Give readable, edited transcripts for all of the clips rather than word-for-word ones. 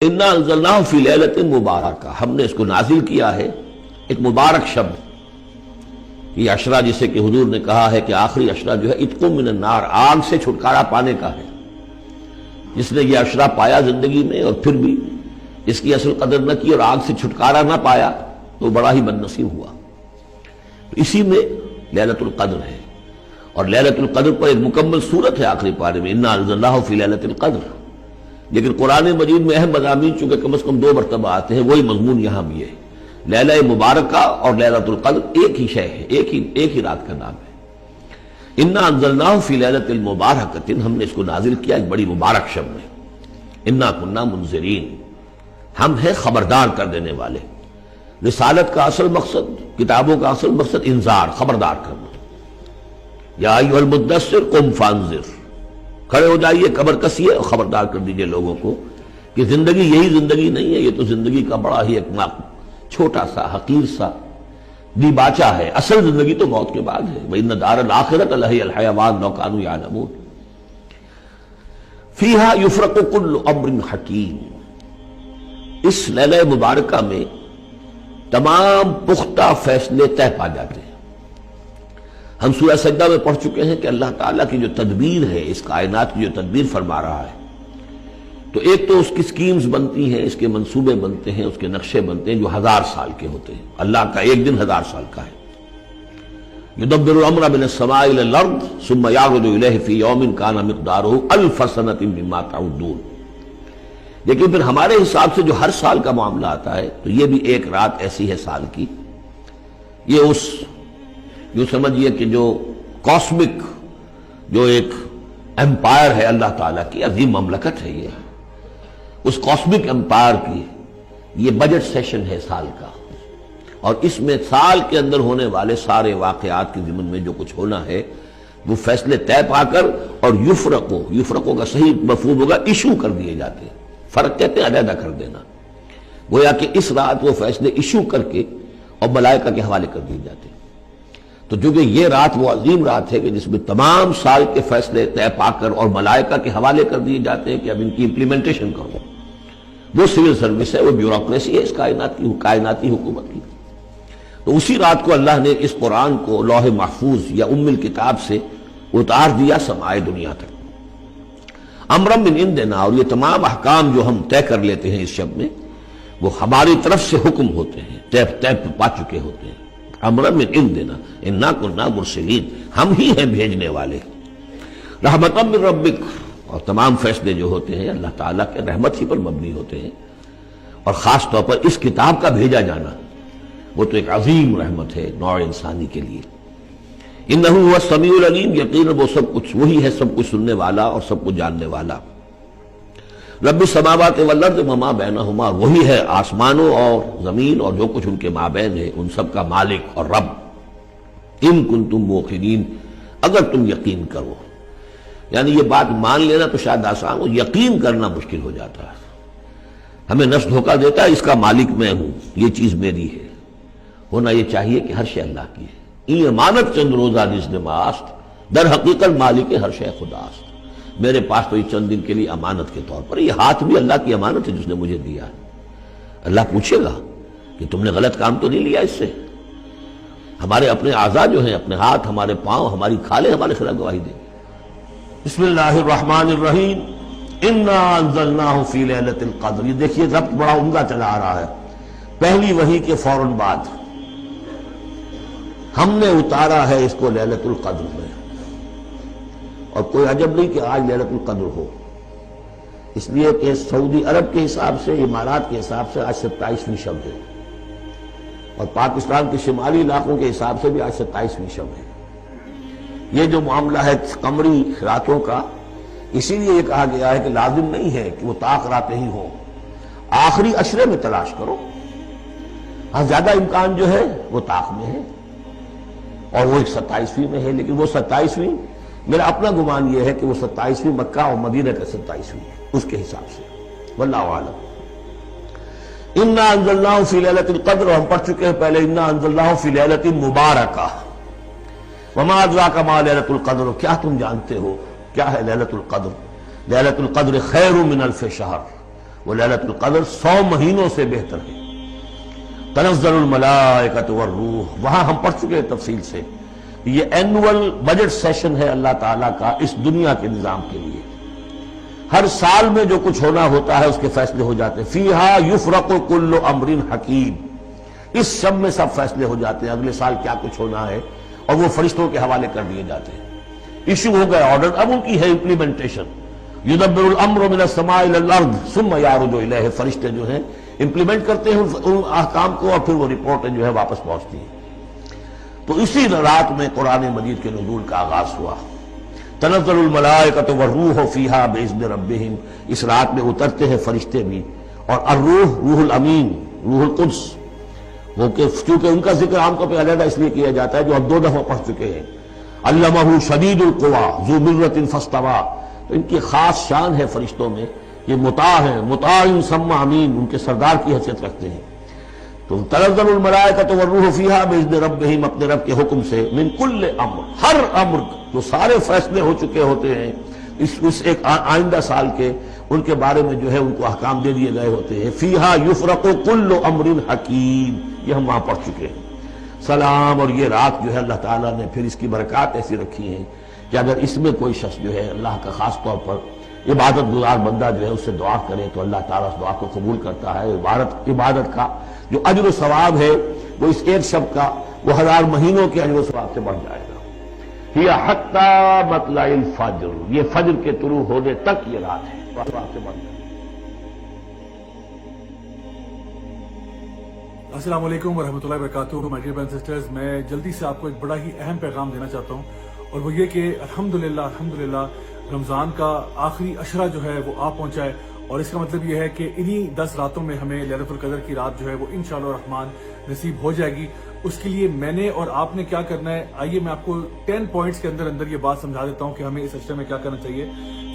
انا انزلناہ فی لیلۃ مبارکہ، ہم نے اس کو نازل کیا ہے ایک مبارک شب۔ یہ عشرہ جسے کہ حضور نے کہا ہے کہ آخری عشرہ جو ہے اتق من النار، آگ سے چھٹکارا پانے کا ہے۔ جس نے یہ عشرہ پایا زندگی میں اور پھر بھی اس کی اصل قدر نہ کی اور آگ سے چھٹکارا نہ پایا تو بڑا ہی بد نصیب ہوا۔ اسی میں لیلۃ القدر ہے، اور لیلۃ القدر پر ایک مکمل صورت ہے آخری پارے میں، انا انزلناہ فی لیلۃ القدر۔ لیکن قرآن مجید میں اہم مضامین چونکہ کم از کم 2 مرتبہ آتے ہیں، وہی مضمون یہاں بھی ہے۔ لیلہ مبارکہ اور لیلۃ القدر ایک ہی شے ہے، ایک ہی رات کا نام ہے۔ انا انزلناہ فی لیلۃ المبارکۃ، ہم نے اس کو نازل کیا ایک بڑی مبارک شب میں۔ انا کنا منذرین، ہم ہیں خبردار کر دینے والے۔ رسالت کا اصل مقصد، کتابوں کا اصل مقصد انذار، خبردار کرنا۔ یا ایھا المدثر قم فانذر، کھڑے ہو جائیے، کمر کسیے اور خبردار کر دیجئے لوگوں کو کہ زندگی یہی زندگی نہیں ہے، یہ تو زندگی کا بڑا ہی ایک چھوٹا سا حقیر سا دیباچہ ہے۔ اصل زندگی تو موت کے بعد ہے۔ وَإِنَّ دَارَ الْآخِرَةَ لَهِيَ الْحَيَوَانُ لَوْ كَانُوا يَعْلَمُونَ فِيهَا يُفْرَقُ كُلُّ أَمْرٍ حَكِيمٍ، اس لیلہ مبارکہ میں تمام پختہ فیصلے طے پا جاتے ہیں۔ ہم سورہ سجدہ میں پڑھ چکے ہیں کہ اللہ تعالیٰ کی جو تدبیر ہے، اس کائنات کی جو تدبیر فرما رہا ہے، تو ایک تو اس کی سکیمز بنتی ہیں، اس کے منصوبے بنتے ہیں، اس کے نقشے بنتے ہیں جو 1000 سال کے ہوتے ہیں۔ اللہ کا ایک دن 1000 سال کا ہے۔ يُدَبِّرُ الْأَمْرَ مِنَ السَّمَاءِ إِلَى الْأَرْضِ ثُمَّ يَعْرُجُ إِلَيْهِ فِي يَوْمٍ كَانَ مِقْدَارُهُ أَلْفَ سَنَةٍ مِّمَّا تَعُدُّونَ۔ لیکن پھر ہمارے حساب سے جو ہر سال کا معاملہ آتا ہے تو یہ بھی ایک رات ایسی ہے سال کی۔ یہ اس جو سمجھیے کہ جو کاسمک جو ایک امپائر ہے اللہ تعالیٰ کی عظیم مملکت ہے، یہ اس کاسمک امپائر کی یہ بجٹ سیشن ہے سال کا، اور اس میں سال کے اندر ہونے والے سارے واقعات کے ضمن میں جو کچھ ہونا ہے وہ فیصلے طے پا کر اور یفرقو کا صحیح مفہوم ہوگا ایشو کر دیے جاتے ہیں۔ فرق کہتے ہیں علیحدہ کر دینا، گویا کہ اس رات وہ فیصلے ایشو کر کے اور ملائکہ کے حوالے کر دیے جاتے ہیں۔ تو چونکہ یہ رات وہ عظیم رات ہے کہ جس میں تمام سال کے فیصلے طے پا کر اور ملائکہ کے حوالے کر دیے جاتے ہیں کہ اب ان کی امپلیمنٹیشن کرو، وہ سول سروس ہے، وہ بیوروکریسی ہے اس کائناتی حکومت کی۔ تو اسی رات کو اللہ نے اس قرآن کو لوح محفوظ یا ام الکتاب سے اتار دیا سمائے دنیا تک۔ امرم من عندنا، اور یہ تمام احکام جو ہم طے کر لیتے ہیں اس شب میں وہ ہماری طرف سے حکم ہوتے ہیں، طے پا چکے ہوتے ہیں۔ امرم من عندنا انا کنا مرسلین، ہم ہی ہیں بھیجنے والے۔ رحمتا من ربک، اور تمام فیصلے جو ہوتے ہیں اللہ تعالیٰ کے رحمت ہی پر مبنی ہوتے ہیں، اور خاص طور پر اس کتاب کا بھیجا جانا وہ تو ایک عظیم رحمت ہے نوع انسانی کے لیے۔ انہ هو السمیع العلیم، یقیناً وہ سب کچھ وہی ہے، سب کچھ سننے والا اور سب کچھ جاننے والا۔ رب السماوات والارض وما بینہما، وہی ہے آسمانوں اور زمین اور جو کچھ ان کے مابین ہے، ان سب کا مالک اور رب۔ ان کنتم موقنین، اگر تم یقین کرو، یعنی یہ بات مان لینا تو شاید آسان ہو، یقین کرنا مشکل ہو جاتا ہے۔ ہمیں نفس دھوکہ دیتا ہے اس کا مالک میں ہوں، یہ چیز میری ہے۔ ہونا یہ چاہیے کہ ہر شے اللہ کی ہے۔ این امانت چند روزہ نزد ماست، در حقیقت مالک ہر شے خداست۔ میرے پاس تو یہ چند دن کے لیے امانت کے طور پر، یہ ہاتھ بھی اللہ کی امانت ہے جس نے مجھے دیا ہے۔ اللہ پوچھے گا کہ تم نے غلط کام تو نہیں لیا اس سے۔ ہمارے اپنے اعضاء جو ہیں، اپنے ہاتھ، ہمارے پاؤں، ہماری کھالیں ہمارے خلاف گواہی دیں گے۔ بسم اللہ الرحمن الرحیم، انا انزلناہ فی لیلۃ القدر۔ یہ دیکھیے ضبط بڑا عمدہ چلا آ رہا ہے۔ پہلی وحی کے فوراً بعد ہم نے اتارا ہے اس کو لیلۃ القدر میں، اور کوئی عجب نہیں کہ آج لیلۃ القدر ہو، اس لیے کہ سعودی عرب کے حساب سے، امارات کے حساب سے آج 27ویں شب ہے، اور پاکستان کے شمالی علاقوں کے حساب سے بھی آج 27ویں شب ہے۔ یہ جو معاملہ ہے قمری راتوں کا، اسی لیے یہ کہا گیا ہے کہ لازم نہیں ہے کہ وہ طاق راتیں ہی ہوں، آخری عشرے میں تلاش کرو۔ ہاں زیادہ امکان جو ہے وہ طاق میں ہے، اور وہ ایک 27ویں میں ہے، لیکن وہ 27ویں میرا اپنا گمان یہ ہے کہ وہ 27ویں مکہ اور مدینہ کا 27ویں اس کے حساب سے، واللہ اعلم۔ انا انزلناہ فی لیلۃ القدر، ہم پڑھ چکے ہیں پہلے انا انزلناہ فی لیلۃ مبارکہ۔ وما ادراک ما لیلۃ القدر، کیا تم جانتے ہو کیا ہے لیلۃ القدر؟ لیلۃ القدر خیر من الف شہر، وہ لیلۃ القدر 100 مہینوں سے بہتر ہے۔ تنزل الملائکۃ والروح، وہاں ہم پڑھ چکے ہیں تفصیل سے، یہ اینول بجٹ سیشن ہے اللہ تعالیٰ کا اس دنیا کے نظام کے لیے۔ ہر سال میں جو کچھ ہونا ہوتا ہے اس کے فیصلے ہو جاتے ہیں۔ فیہا یفرق کل امر حکیم، اس شب میں سب فیصلے ہو جاتے ہیں، اگلے سال کیا کچھ ہونا ہے، اور وہ فرشتوں کے حوالے کر دیے جاتے ہیں۔ ایشو ہو گئے آرڈر، اب ان کی ہے امپلیمنٹیشن۔ یدبر الامر من السماء الى الارض ثم یعرج الیہ، فرشتے جو ہیں امپلیمنٹ کرتے ہیں ان احکام کو، اور پھر وہ رپورٹیں جو ہے واپس پہنچتی ہیں۔ تو اسی رات میں قرآن مجید کے نزول کا آغاز ہوا۔ تنزل الملائکۃ والروح فیہا باذن ربہم، اس رات میں اترتے ہیں فرشتے بھی، اور الروح روح الامین، روح القدس، وہ کہ چونکہ ان کا ذکر عام طور پہ علیحدہ اس لیے کیا جاتا ہے جو ہم 2 دفعہ پڑھ چکے ہیں۔ علمہ شدید القویٰ ذو مرۃ فاستویٰ، تو ان کی خاص شان ہے فرشتوں میں، یہ مطاع ہیں، مطاع ثم امین، ان کے سردار کی حیثیت رکھتے ہیں۔ تو تنزل الملائکۃ والروح فیہا باذن ربہم، اپنے رب کے حکم سے، من کل امر، ہر امر، جو سارے فیصلے ہو چکے ہوتے ہیں اس ایک آئندہ سال کے، ان کے بارے میں جو ہے ان کو احکام دے دیے گئے ہوتے ہیں۔ فیہا یفرق کل امر حکیم، یہ ہم وہاں پڑھ چکے ہیں۔ سلام، اور یہ رات جو ہے اللہ تعالیٰ نے پھر اس کی برکات ایسی رکھی ہیں کہ اگر اس میں کوئی شخص جو ہے اللہ کا خاص طور پر عبادت گزار بندہ جو ہے اس سے دعا کرے تو اللہ تعالیٰ اس دعا کو قبول کرتا ہے۔ عبادت کا جو اجر و ثواب ہے وہ اس ایک شب کا وہ 1000 مہینوں کے اجر و ثواب سے بڑھ جائے گا۔ ہی حتی مطلع الفجر، یہ فجر کے طلوع ہونے تک یہ رات ہے، سے بڑھ جائے گا۔ السلام علیکم ورحمۃ اللہ وبرکاتہ، my dear brothers and sisters, میں جلدی سے آپ کو ایک بڑا ہی اہم پیغام دینا چاہتا ہوں، اور وہ یہ کہ الحمدللہ رمضان کا آخری عشرہ جو ہے وہ آ پہنچا ہے، اور اس کا مطلب یہ ہے کہ انہی 10 راتوں میں ہمیں لیلۃ القدر کی رات جو ہے وہ انشاءاللہ الرحمن نصیب ہو جائے گی۔ اس کے لیے میں نے اور آپ نے کیا کرنا ہے، آئیے میں آپ کو 10 پوائنٹس کے اندر یہ بات سمجھا دیتا ہوں کہ ہمیں اس عشرے میں کیا کرنا چاہیے۔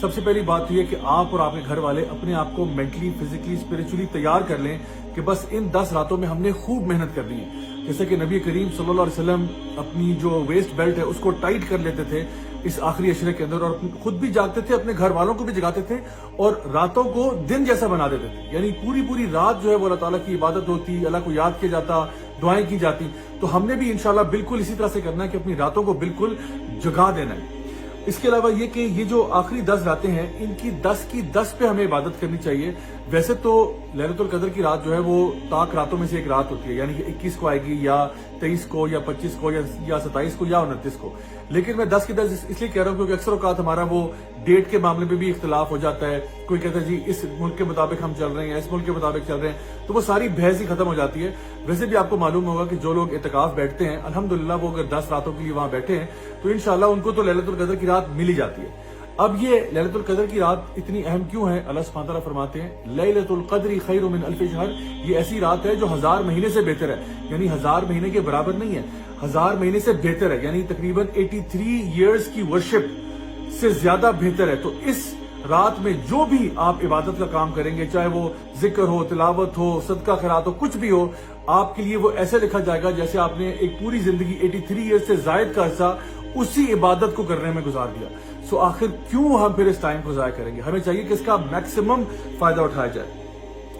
سب سے پہلی بات یہ ہے کہ آپ اور آپ کے گھر والے اپنے آپ کو مینٹلی، فزیکلی، اسپرچولی تیار کر لیں کہ بس ان 10 راتوں میں ہم نے خوب محنت کرنی ہے۔ جیسے کہ نبی کریم صلی اللہ علیہ وسلم اپنی جو ویسٹ بیلٹ ہے اس کو ٹائٹ کر لیتے تھے اس آخری عشرے کے اندر، اور خود بھی جاگتے تھے، اپنے گھر والوں کو بھی جگاتے تھے، اور راتوں کو دن جیسا بنا دیتے تھے، یعنی پوری رات جو ہے وہ اللہ تعالیٰ کی عبادت ہوتی، اللہ کو یاد کیا جاتا، دعائیں کی جاتی۔ تو ہم نے بھی انشاءاللہ بالکل اسی طرح سے کرنا ہے کہ اپنی راتوں کو بالکل جگا دینا ہے۔ اس کے علاوہ یہ کہ یہ جو آخری 10 راتیں ہیں ان کی 10 کی 10 پہ ہمیں عبادت کرنی چاہیے۔ ویسے تو لیلۃ القدر کی رات جو ہے وہ طاق راتوں میں سے ایک رات ہوتی ہے، یعنی کہ 21 کو آئے گی، یا 23 کو، یا 25 کو، یا 27 کو، یا 29 کو، لیکن میں 10 کی 10 اس لیے کہہ رہا ہوں کیونکہ اکثر اوقات ہمارا وہ ڈیٹ کے معاملے میں بھی اختلاف ہو جاتا ہے۔ کوئی کہتا ہے جی اس ملک کے مطابق ہم چل رہے ہیں، اس ملک کے مطابق چل رہے ہیں، تو وہ ساری بحث ہی ختم ہو جاتی ہے۔ ویسے بھی آپ کو معلوم ہوگا کہ جو لوگ اعتکاف بیٹھتے ہیں الحمدللہ وہ اگر 10 راتوں کے لیے وہاں بیٹھے ہیں تو انشاءاللہ ان کو تو لیلۃ القدر کی رات مل ہی جاتی ہے۔ اب یہ لیلۃ القدر کی رات اتنی اہم کیوں ہے؟ اللہ سبحانہ وتعالیٰ فرماتے ہیں لیلۃ القدر خیر من الف شہر، یہ ایسی رات ہے جو 1000 مہینے سے بہتر ہے، یعنی 1000 مہینے کے برابر نہیں ہے، 1000 مہینے سے بہتر ہے، یعنی تقریباً 83 ایئرز کی ورشپ سے زیادہ بہتر ہے۔ تو اس رات میں جو بھی آپ عبادت کا کام کریں گے، چاہے وہ ذکر ہو، تلاوت ہو، صدقہ خیرات ہو، کچھ بھی ہو، آپ کے لیے وہ ایسے لکھا جائے گا جیسے آپ نے ایک پوری زندگی 83 ایئر سے زائد کا عرصہ اسی عبادت کو کرنے میں گزار دیا۔ سو آخر کیوں ہم پھر اس ٹائم کو ضائع کریں گے؟ ہمیں چاہیے کہ اس کا میکسیمم فائدہ اٹھایا جائے۔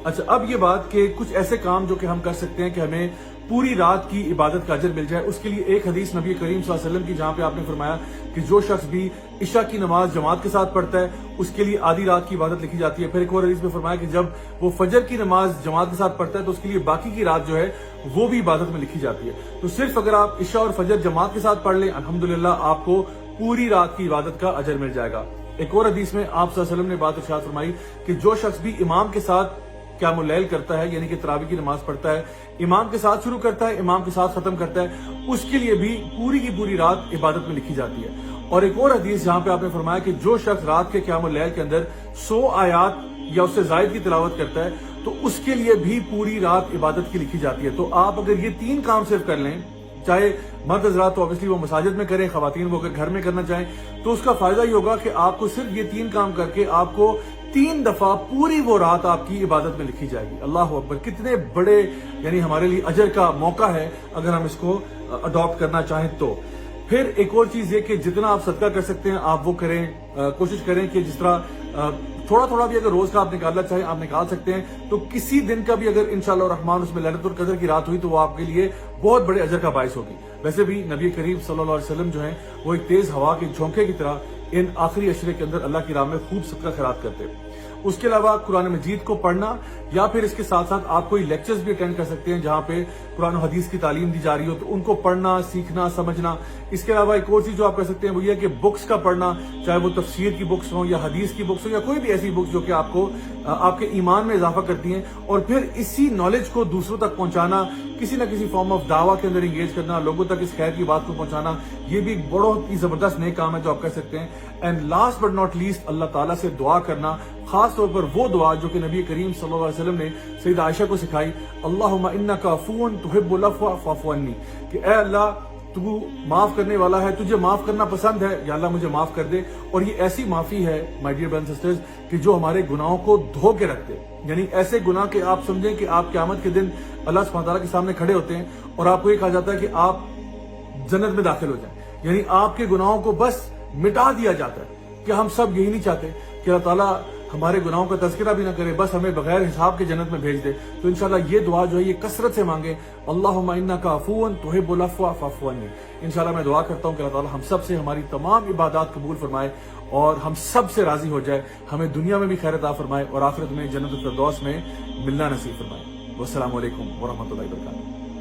اچھا، اب یہ بات کہ کچھ ایسے کام جو کہ ہم کر سکتے ہیں کہ ہمیں پوری رات کی عبادت کا اجر مل جائے، اس کے لیے ایک حدیث نبی کریم صلی اللہ علیہ وسلم کی جہاں پہ آپ نے فرمایا کہ جو شخص بھی عشاء کی نماز جماعت کے ساتھ پڑھتا ہے اس کے لیے آدھی رات کی عبادت لکھی جاتی ہے۔ پھر ایک اور حدیث میں فرمایا کہ جب وہ فجر کی نماز جماعت کے ساتھ پڑھتا ہے تو اس کے لیے باقی کی رات جو ہے وہ بھی عبادت میں لکھی جاتی ہے۔ تو صرف اگر آپ عشاء اور فجر جماعت کے ساتھ پڑھ لیں الحمدللہ آپ کو پوری رات کی عبادت کا اجر مل جائے گا۔ ایک اور حدیث میں آپ صلی اللہ علیہ وسلم نے بات ارشاد فرمائی کہ جو شخص بھی امام کے ساتھ قیام اللیل کرتا ہے، یعنی کہ تراویح کی نماز پڑھتا ہے، امام کے ساتھ شروع کرتا ہے، امام کے ساتھ ختم کرتا ہے، اس کے لیے بھی پوری کی پوری رات عبادت میں لکھی جاتی ہے۔ اور ایک اور حدیث جہاں پہ آپ نے فرمایا کہ جو شخص رات کے قیام اللیل کے اندر 100 آیات یا اس سے زائد کی تلاوت کرتا ہے تو اس کے لیے بھی پوری رات عبادت کی لکھی جاتی ہے۔ تو آپ اگر یہ 3 کام صرف کر لیں، چاہے مرد حضرات تو obviously وہ مساجد میں کریں، خواتین وہ اگر گھر میں کرنا چاہیں، تو اس کا فائدہ یہ ہوگا کہ آپ کو صرف یہ 3 کام کر کے آپ کو 3 دفعہ پوری وہ رات آپ کی عبادت میں لکھی جائے گی۔ اللہ اکبر، کتنے بڑے یعنی ہمارے لیے اجر کا موقع ہے اگر ہم اس کو اڈاپٹ کرنا چاہیں تو۔ پھر ایک اور چیز یہ کہ جتنا آپ صدقہ کر سکتے ہیں آپ وہ کریں، کوشش کریں کہ جس طرح تھوڑا تھوڑا بھی اگر روز کا آپ نکالنا چاہیں آپ نکال سکتے ہیں، تو کسی دن کا بھی اگر انشاءاللہ الرحمن اس میں لیلۃ القدر کی رات ہوئی تو وہ آپ کے لیے بہت بڑے اجر کا باعث ہوگی۔ ویسے بھی نبی کریم صلی اللہ علیہ وسلم جو ہیں وہ ایک تیز ہوا کے جھونکے کی طرح ان آخری عشرے کے اندر اللہ کی راہ میں خوب صدقہ خیرات کرتے ہیں۔ اس کے علاوہ قرآن مجید کو پڑھنا یا پھر اس کے ساتھ ساتھ آپ کوئی لیکچرز بھی اٹینڈ کر سکتے ہیں جہاں پہ قرآن و حدیث کی تعلیم دی جا رہی ہو، تو ان کو پڑھنا، سیکھنا، سمجھنا۔ اس کے علاوہ ایک اور چیز جو آپ کر سکتے ہیں وہ یہ کہ بکس کا پڑھنا، چاہے وہ تفسیر کی بکس ہوں یا حدیث کی بکس ہوں یا کوئی بھی ایسی بکس جو کہ آپ کو آپ کے ایمان میں اضافہ کرتی ہیں، اور پھر اسی نالج کو دوسروں تک پہنچانا، کسی نہ کسی فارم آف دعویٰ کے اندر انگیج کرنا، لوگوں تک اس خیر کی بات کو پہنچانا، یہ بھی ایک بہت ہی زبردست نیک کام ہے جو آپ کر سکتے ہیں۔ And last but not least, اللہ تعالیٰ سے دعا کرنا، خاص طور پر وہ دعا جو کہ نبی کریم صلی اللہ علیہ وسلم نے سیدہ عائشہ کو سکھائی، اللہم انک عفو تحب العفو فاعف عنی، کہ اے اللہ تو معاف کرنے والا ہے، تجھے معاف کرنا پسند ہے، یا اللہ مجھے معاف کر دے۔ اور یہ ایسی معافی ہے my dear brothers and sisters کہ جو ہمارے گناہوں کو دھو کے رکھ دے، یعنی ایسے گناہ کہ آپ سمجھیں کہ آپ قیامت کے دن اللہ سبحانہ تعالیٰ کے سامنے کھڑے ہوتے ہیں اور آپ کو یہ کہا جاتا ہے کہ آپ جنت میں داخل ہو جائیں، یعنی آپ کے گناہوں کو بس مٹا دیا جاتا ہے۔ کہ ہم سب یہی نہیں چاہتے کہ اللہ تعالیٰ ہمارے گناہوں کا تذکرہ بھی نہ کرے، بس ہمیں بغیر حساب کے جنت میں بھیج دے۔ تو انشاءاللہ یہ دعا جو ہے یہ کثرت سے مانگیں، اللہم انک عفو تحب العفو فاعف عنی۔ انشاءاللہ میں دعا کرتا ہوں کہ اللہ تعالیٰ ہم سب سے ہماری تمام عبادات قبول فرمائے اور ہم سب سے راضی ہو جائے، ہمیں دنیا میں بھی خیر عطا فرمائے اور آخرت میں جنت الفردوس میں ملنا نصیب فرمائے۔ والسلام علیکم ورحمۃ اللہ وبرکاتہ۔